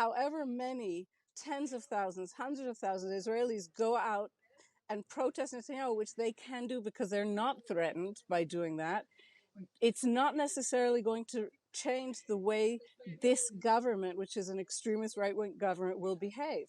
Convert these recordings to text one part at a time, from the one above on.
however many tens of thousands, hundreds of thousands of Israelis go out and protest Netanyahu, which they can do because they're not threatened by doing that, it's not necessarily going to change the way this government, which is an extremist right-wing government, will behave.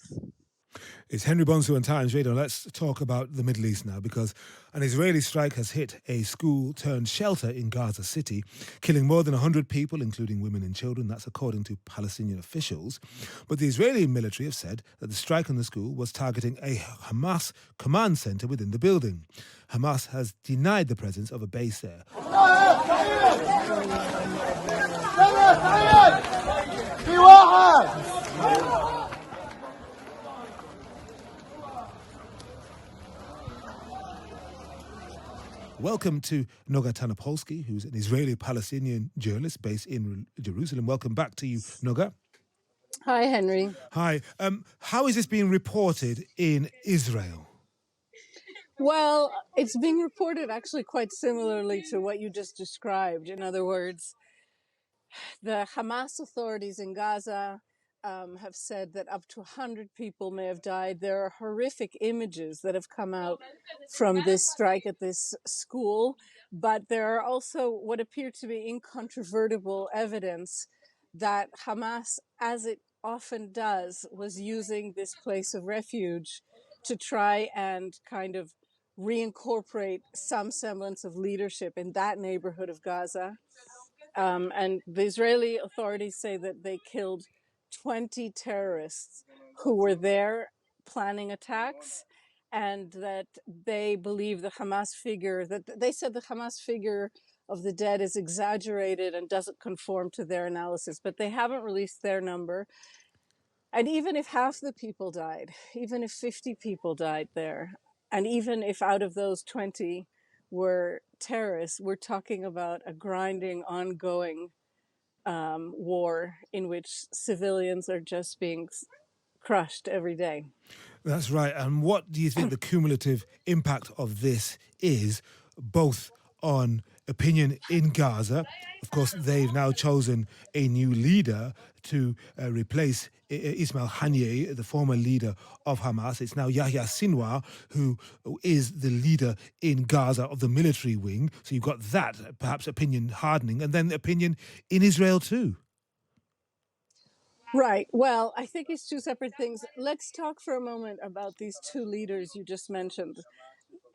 It's Henry Bonsu on Times Radio. Let's talk about the Middle East now, because an Israeli strike has hit a school-turned-shelter in Gaza City, killing more than 100 people, including women and children. That's according to Palestinian officials. But the Israeli military have said that the strike on the school was targeting a Hamas command center within the building. Hamas has denied the presence of a base there. Welcome to Noga Tarnopolsky, who's an Israeli-Palestinian journalist based in Jerusalem. Welcome back to you, Noga. Hi, Henry. Hi. How is this being reported in Israel? Well, it's being reported actually quite similarly to what you just described. In other words, the Hamas authorities in Gaza have said that up to 100 people may have died. There are horrific images that have come out from this strike at this school, but there are also what appear to be incontrovertible evidence that Hamas, as it often does, was using this place of refuge to try and kind of reincorporate some semblance of leadership in that neighborhood of Gaza. And the Israeli authorities say that they killed 20 terrorists who were there planning attacks, and that they believe the Hamas figure, that they said the Hamas figure of the dead is exaggerated and doesn't conform to their analysis, but they haven't released their number. And even if half the people died, even if 50 people died there, and even if out of those 20 were terrorists, we're talking about a grinding, ongoing war in which civilians are just being crushed every day. That's right. And what do you think the cumulative impact of this is, both on opinion in Gaza? Of course, they've now chosen a new leader to replace Ismail Haniyeh, the former leader of Hamas. It's now Yahya Sinwar, who is the leader in Gaza of the military wing. So you've got that, perhaps opinion hardening, and then opinion in Israel too. Right. Well, I think it's two separate things. Let's talk for a moment about these two leaders you just mentioned.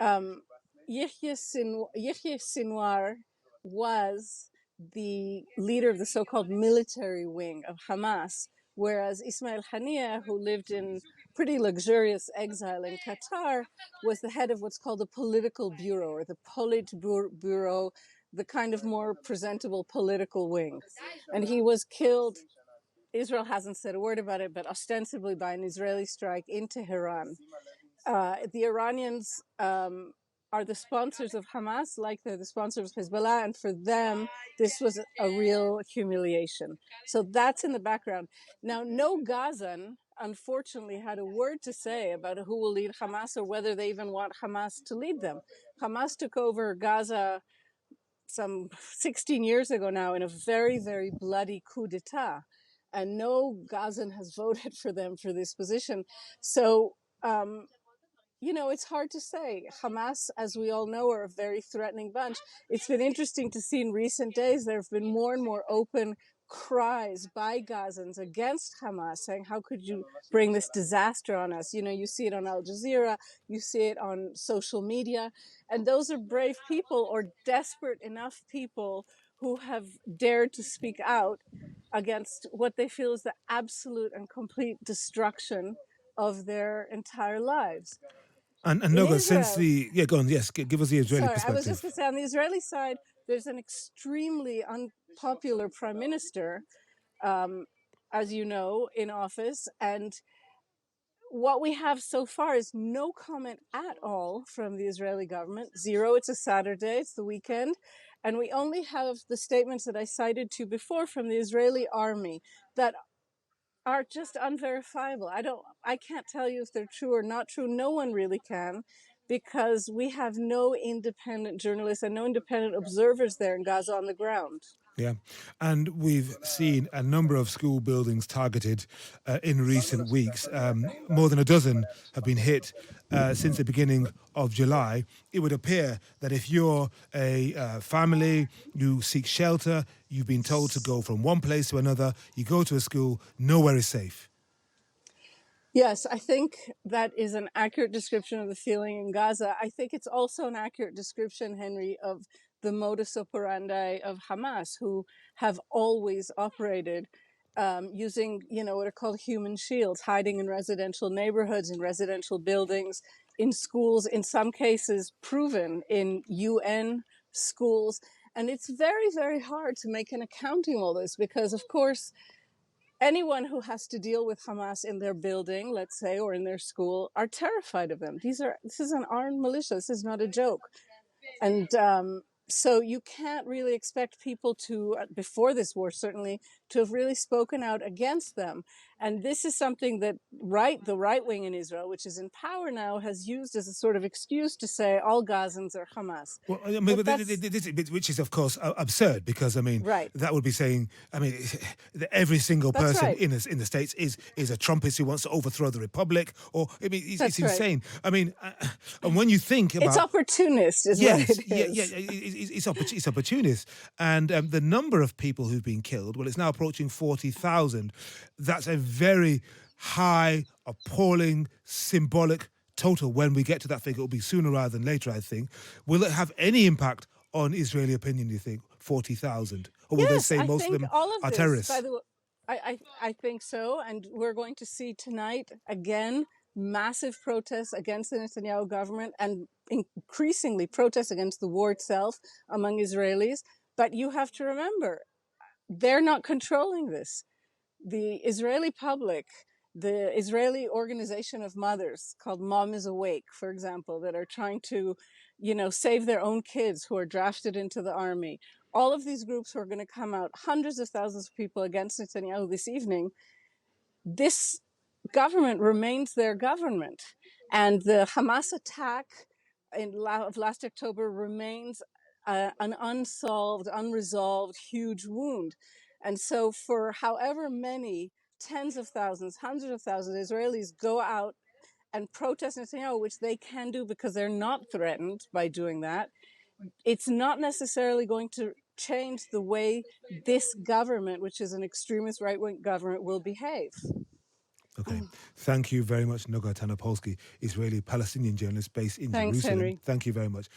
Yahya Sinwar was the leader of the so-called military wing of Hamas, whereas Ismail Haniyeh, who lived in pretty luxurious exile in Qatar, was the head of what's called the political bureau, or the Politburo, the kind of more presentable political wing. And he was killed, Israel hasn't said a word about it, but ostensibly by an Israeli strike in Tehran. The Iranians are the sponsors of Hamas, like they're the sponsors of Hezbollah, and for them, this was a real humiliation. So that's in the background. Now, no Gazan, unfortunately, had a word to say about who will lead Hamas or whether they even want Hamas to lead them. Hamas took over Gaza some 16 years ago now in a very, very bloody coup d'etat. And no Gazan has voted for them for this position. So, it's hard to say. Hamas, as we all know, are a very threatening bunch. It's been interesting to see in recent days, there have been more and more open cries by Gazans against Hamas, saying, how could you bring this disaster on us? You see it on Al Jazeera, you see it on social media. And those are brave people, or desperate enough people, who have dared to speak out against what they feel is the absolute and complete destruction of their entire lives. And Noga, since the... Yeah, go on, yes, give us the Israeli perspective. I was just going to say, on the Israeli side, there's an extremely unpopular prime minister, as you know, in office. And what we have so far is no comment at all from the Israeli government. Zero. It's a Saturday. It's the weekend. And we only have the statements that I cited to before from the Israeli army that are just unverifiable. I can't tell you if they're true or not true. No one really can, because we have no independent journalists and no independent observers there in Gaza on the ground. Yeah. And we've seen a number of school buildings targeted in recent weeks. More than a dozen have been hit since the beginning of July. It would appear that if you're a family, you seek shelter, you've been told to go from one place to another, you go to a school, nowhere is safe. Yes, I think that is an accurate description of the feeling in Gaza. I think it's also an accurate description, Henry, of the modus operandi of Hamas, who have always operated using, what are called human shields, hiding in residential neighborhoods, in residential buildings, in schools, in some cases proven in UN schools. And it's very, very hard to make an accounting of all this because, of course, anyone who has to deal with Hamas in their building, let's say, or in their school, are terrified of them. This is an armed militia. This is not a joke. And so you can't really expect people to, before this war certainly, to have really spoken out against them. And this is something that the right wing in Israel, which is in power now, has used as a sort of excuse to say all Gazans are Hamas. Well, I mean, which is, of course, absurd because, I mean, right. that would be saying, I mean, every single person right. in the States is a Trumpist who wants to overthrow the Republic, or, I mean, it's insane. Right. I mean, and when you think about... It's opportunist, is what it is. It's opportunist. And the number of people who've been killed, well, it's now approaching 40,000. That's a very high, appalling, symbolic total. When we get to that figure, it'll be sooner rather than later, I think. Will it have any impact on Israeli opinion, do you think? 40,000? Or will they say most of them are terrorists? By the way, I think so. And we're going to see tonight, again, massive protests against the Netanyahu government and increasingly protests against the war itself among Israelis. But you have to remember, they're not controlling this. The Israeli public, the Israeli organization of mothers called Mom is Awake, for example, that are trying to, save their own kids who are drafted into the army. All of these groups who are going to come out, hundreds of thousands of people against Netanyahu this evening, this government remains their government. And the Hamas attack of last October remains an unsolved, unresolved, huge wound. And so for however many tens of thousands, hundreds of thousands of Israelis go out and protest Netanyahu, which they can do because they're not threatened by doing that, it's not necessarily going to change the way this government, which is an extremist right-wing government, will behave. Okay. Thank you very much, Noga Tarnopolsky, Israeli-Palestinian journalist based in Jerusalem. Henry. Thank you very much.